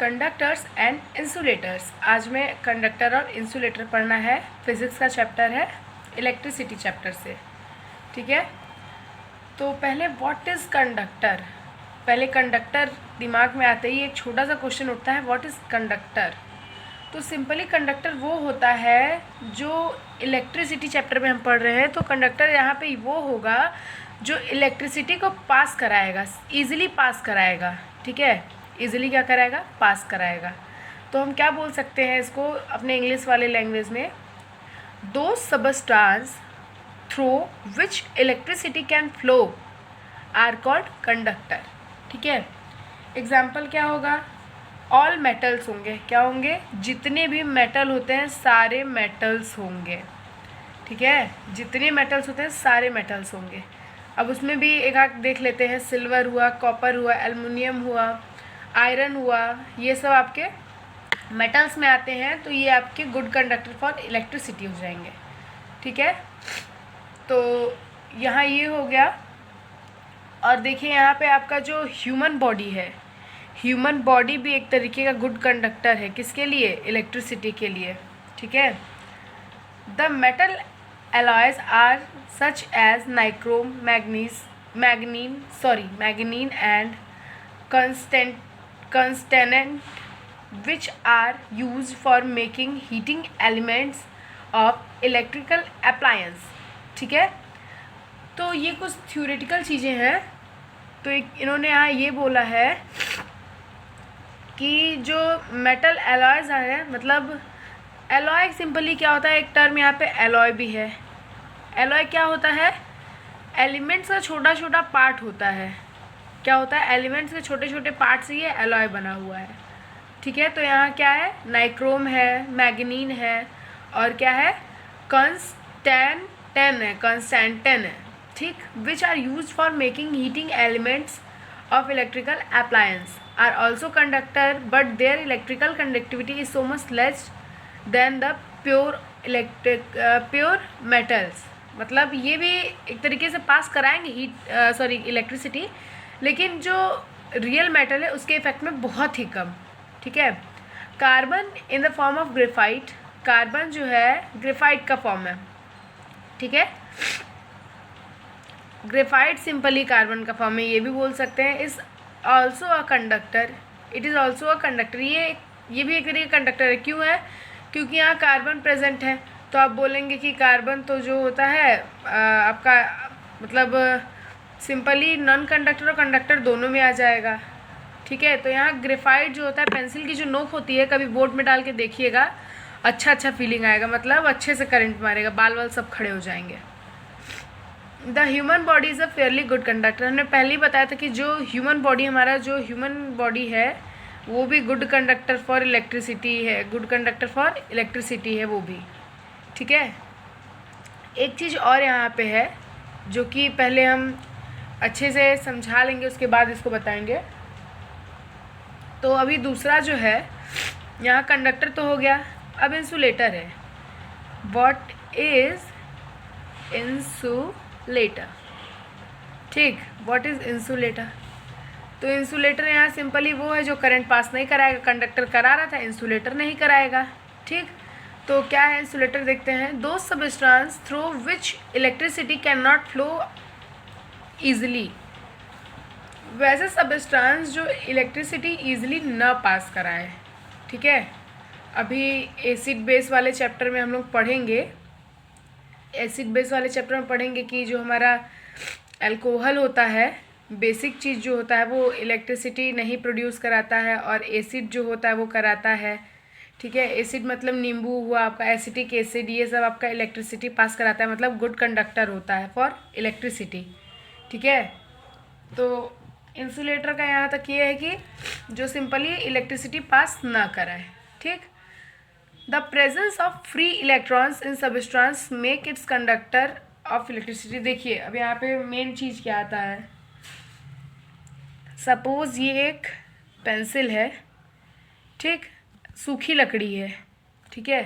Conductors and insulators. आज में conductor और इंसुलेटर पढ़ना है। फिजिक्स का चैप्टर है, इलेक्ट्रिसिटी चैप्टर से। ठीक है, तो पहले व्हाट इज़ कंडक्टर। पहले कंडक्टर दिमाग में आते ही एक छोटा सा क्वेश्चन उठता है, व्हाट इज़ कंडक्टर। तो सिंपली कंडक्टर वो होता है जो इलेक्ट्रिसिटी चैप्टर में हम पढ़ रहे हैं। तो कंडक्टर यहाँ पे वो होगा जो इलेक्ट्रिसिटी को पास कराएगा, ईजिली पास कराएगा। ठीक है, ईजिली क्या कराएगा, पास कराएगा। तो हम क्या बोल सकते हैं इसको अपने इंग्लिश वाले लैंग्वेज में, दो substance through which electricity can flow are called conductor. ठीक है, एग्जाम्पल क्या होगा, ऑल मेटल्स होंगे। क्या होंगे, जितने भी मेटल होते हैं सारे मेटल्स होंगे। ठीक है, जितने मेटल्स होते हैं सारे मेटल्स होंगे। अब उसमें भी एक आध देख लेते हैं, सिल्वर हुआ, कॉपर हुआ, एल्युमिनियम हुआ, आयरन हुआ, ये सब आपके मेटल्स में आते हैं। तो ये आपके गुड कंडक्टर फॉर इलेक्ट्रिसिटी हो जाएंगे। ठीक है, तो यहाँ ये हो गया। और देखिए यहाँ पे आपका जो ह्यूमन बॉडी है, ह्यूमन बॉडी भी एक तरीके का गुड कंडक्टर है। किसके लिए, इलेक्ट्रिसिटी के लिए। ठीक है, the metal alloys are such as nichrome, manganese and tungsten, which are used for making heating elements of electrical appliance. ठीक है, तो ये कुछ थ्योरेटिकल चीज़ें हैं। तो इन्होंने यहाँ ये बोला है कि जो मेटल एलॉयज हैं, मतलब एलॉय सिंपली क्या होता है, एक टर्म यहाँ पे एलॉय भी है। एलॉय क्या होता है, एलिमेंट्स का छोटा छोटा पार्ट होता है। क्या होता है, एलिमेंट्स के छोटे छोटे पार्ट से ये एलॉय बना हुआ है। ठीक है, तो यहाँ क्या है, नाइक्रोम है, मैग्नीन है, और क्या है, कंस्टेंटेन है। ठीक, which are use for making heating elements of electrical appliance are also conductor, but their electrical conductivity is so much less than the pure metals. मतलब ये भी एक तरीके से पास कराएंगे इलेक्ट्रिसिटी, लेकिन जो रियल मेटल है उसके इफेक्ट में बहुत ही कम। ठीक है, carbon in the form of graphite, carbon जो है ग्रेफाइट का फॉर्म है। ठीक है, ग्रेफाइट सिंपली कार्बन का फॉर्म है, ये भी बोल सकते हैं। Is also a conductor, it is also a conductor. ये भी एक तरीके का कंडक्टर है। क्यों है, क्योंकि यहाँ कार्बन प्रेजेंट है। तो आप बोलेंगे कि कार्बन तो जो होता है आपका मतलब सिंपली नॉन कंडक्टर और कंडक्टर दोनों में आ जाएगा। ठीक है, तो यहाँ ग्रेफाइट जो होता है, पेंसिल की जो नोक होती है, कभी बोर्ड में डाल के देखिएगा, अच्छा फीलिंग आएगा, मतलब अच्छे से करंट मारेगा, बाल वाल सब खड़े हो जाएंगे। The human body is a fairly good conductor. हमने पहले ही बताया था कि जो ह्यूमन बॉडी, हमारा जो ह्यूमन बॉडी है वो भी गुड कंडक्टर फॉर इलेक्ट्रिसिटी है, गुड कंडक्टर फॉर इलेक्ट्रिसिटी है वो भी। ठीक है, एक चीज़ और यहाँ पे है जो कि पहले हम अच्छे से समझा लेंगे, उसके बाद इसको बताएंगे। तो अभी दूसरा जो है, यहाँ कंडक्टर तो हो गया, अब इंसुलेटर है। What is insulator. ठीक, व्हाट इज़ इंसुलेटर। तो इंसुलेटर यहाँ सिंपली वो है जो करंट पास नहीं कराएगा। कंडक्टर करा रहा था, इंसुलेटर नहीं कराएगा। ठीक, तो क्या है इंसुलेटर, देखते हैं। दो substance through which electricity can not flow easily. वैसे सबस्टेंस जो इलेक्ट्रिसिटी ईजिली न पास कराए। ठीक है, अभी एसिड बेस वाले चैप्टर में हम लोग पढ़ेंगे, एसिड बेस वाले चैप्टर में पढ़ेंगे कि जो हमारा अल्कोहल होता है, बेसिक चीज़ जो होता है, वो इलेक्ट्रिसिटी नहीं प्रोड्यूस कराता है, और एसिड जो होता है वो कराता है। ठीक है, एसिड मतलब नींबू हुआ आपका, एसिटिक एसिड, ये सब आपका इलेक्ट्रिसिटी पास कराता है, मतलब गुड कंडक्टर होता है फॉर इलेक्ट्रिसिटी। ठीक है, तो इंसुलेटर का यहाँ तक ये है कि जो सिंपली इलेक्ट्रिसिटी पास ना कराए। ठीक, the presence of free electrons in substance make it's conductor of electricity. देखिए अब यहाँ पे मेन चीज़ क्या आता है, सपोज ये एक पेंसिल है, ठीक, सूखी लकड़ी है। ठीक है,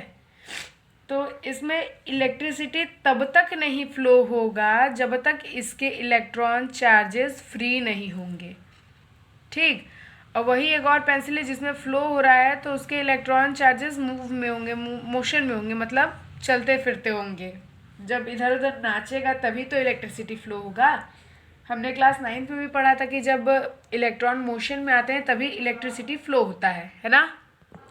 तो इसमें इलेक्ट्रिसिटी तब तक नहीं फ्लो होगा जब तक इसके इलेक्ट्रॉन चार्जेस फ्री नहीं होंगे। ठीक, और वही एक और पेंसिल है जिसमें फ्लो हो रहा है, तो उसके इलेक्ट्रॉन चार्जेस मूव में होंगे, मोशन में होंगे, मतलब चलते फिरते होंगे। जब इधर उधर नाचेगा तभी तो इलेक्ट्रिसिटी फ्लो होगा। हमने क्लास 9th में भी पढ़ा था कि जब इलेक्ट्रॉन मोशन में आते हैं तभी इलेक्ट्रिसिटी फ्लो होता है ना।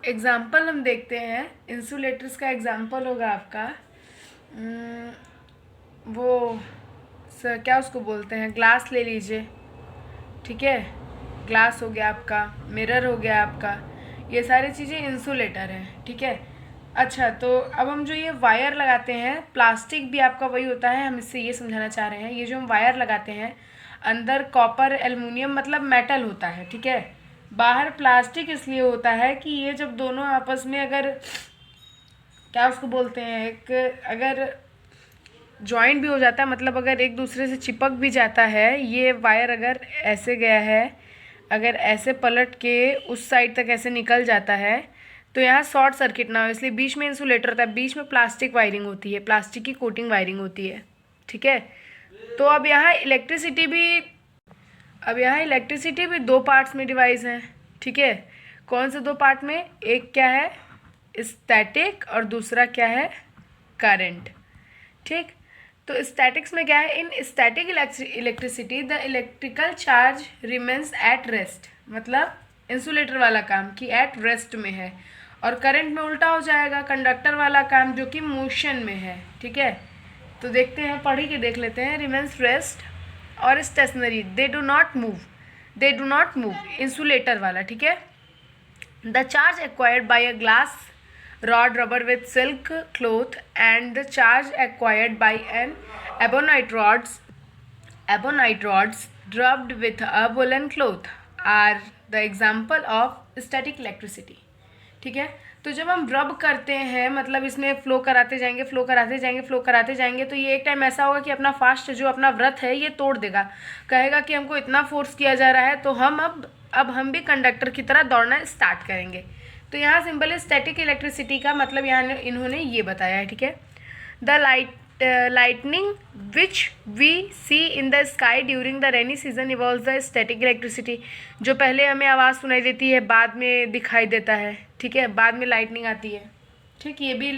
एग्जाम्पल हम देखते हैं, इंसुलेटर्स का एग्जाम्पल होगा आपका वो सर क्या उसको बोलते हैं, ग्लास ले लीजिए, ठीक है। ग्लास हो गया आपका, मिरर हो गया आपका, ये सारी चीज़ें इंसुलेटर हैं, ठीक है। अच्छा, तो अब हम जो ये वायर लगाते हैं, प्लास्टिक भी आपका वही होता है, हम इससे ये समझाना चाह रहे हैं। ये जो हम वायर लगाते हैं, अंदर कॉपर एल्युमिनियम मतलब मेटल होता है, ठीक है। बाहर प्लास्टिक इसलिए होता है कि ये जब दोनों आपस में अगर क्या उसको बोलते हैं, एक अगर जॉइंट भी हो जाता है, मतलब अगर एक दूसरे से चिपक भी जाता है, ये वायर अगर ऐसे गया है, अगर ऐसे पलट के उस साइड तक ऐसे निकल जाता है, तो यहाँ शॉर्ट सर्किट ना हो, इसलिए बीच में इंसुलेटर होता है, बीच में प्लास्टिक वायरिंग होती है, प्लास्टिक की कोटिंग वायरिंग होती है, ठीक है। तो अब यहाँ इलेक्ट्रिसिटी भी दो पार्ट्स में डिवाइस हैं, ठीक है। कौन से दो पार्ट में, एक क्या है स्टैटिक और दूसरा क्या है करंट, ठीक। तो स्टैटिक्स में क्या है, इन static electricity the electrical charge remains at rest, मतलब इंसुलेटर वाला काम कि एट रेस्ट में है, और करंट में उल्टा हो जाएगा, कंडक्टर वाला काम जो कि मोशन में है, ठीक है। तो देखते हैं, पढ़ के देख लेते हैं। रिमेन्स रेस्ट और stationary, they do not move, insulator वाला, ठीक है। The charge acquired by a glass rod rubber with silk cloth and the charge acquired by an ebonite rods rubbed with a woolen cloth are the example of static electricity, ठीक है। तो जब हम रब करते हैं, मतलब इसमें फ्लो कराते जाएंगे, तो ये एक टाइम ऐसा होगा कि अपना फास्ट जो अपना व्रत है ये तोड़ देगा, कहेगा कि हमको इतना फोर्स किया जा रहा है, तो हम अब हम भी कंडक्टर की तरह दौड़ना स्टार्ट करेंगे। तो यहाँ सिंपल स्टैटिक इलेक्ट्रिसिटी का मतलब यहाँ इन्होंने ये बताया है, ठीक है। The lightning which we see in the sky during the rainy season involves the static electricity, जो पहले हमें आवाज़ सुनाई देती है बाद में दिखाई देता है, ठीक है, बाद में लाइटनिंग आती है, ठीक। ये भी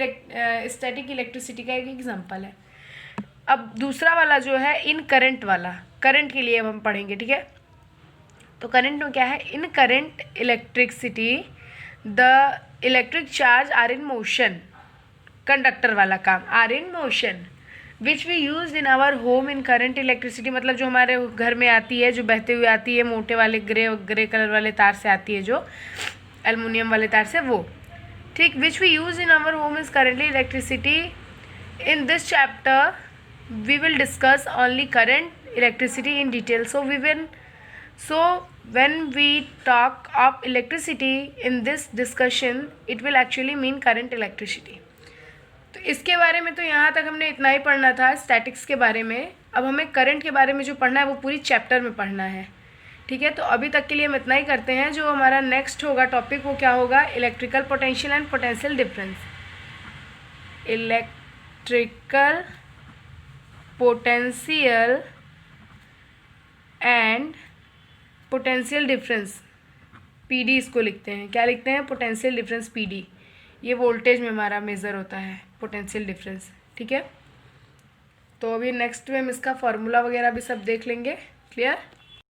स्टैटिक इलेक्ट्रिसिटी का एक एग्जांपल है। अब दूसरा वाला जो है इन करंट वाला, करंट के लिए अब हम पढ़ेंगे, ठीक है। तो करंट में क्या है, in current electricity the electric charge are in motion, conductor वाला काम are in motion, which we use in our home in current electricity, मतलब जो हमारे घर में आती है, जो बहते हुए आती है, मोटे वाले ग्रे कलर वाले तार से आती है, जो एल्युमिनियम वाले तार से, वो, ठीक। Which we use in our home is currently electricity. In this chapter we will discuss only current electricity in detail, so when we talk of electricity in this discussion it will actually mean current electricity। तो इसके बारे में तो यहाँ तक हमने इतना ही पढ़ना था स्टैटिक्स के बारे में। अब हमें करंट के बारे में जो पढ़ना है वो पूरी चैप्टर में पढ़ना है, ठीक है। तो अभी तक के लिए हम इतना ही करते हैं। जो हमारा नेक्स्ट होगा टॉपिक वो क्या होगा, electrical potential and potential difference. Electrical potential and potential difference, PD इसको लिखते हैं, क्या लिखते हैं, पोटेंशियल डिफरेंस पीडी। ये वोल्टेज में हमारा मेज़र होता है पोटेंशियल डिफरेंस, ठीक है। तो अभी नेक्स्ट में हम इसका फार्मूला वगैरह भी सब देख लेंगे, क्लियर।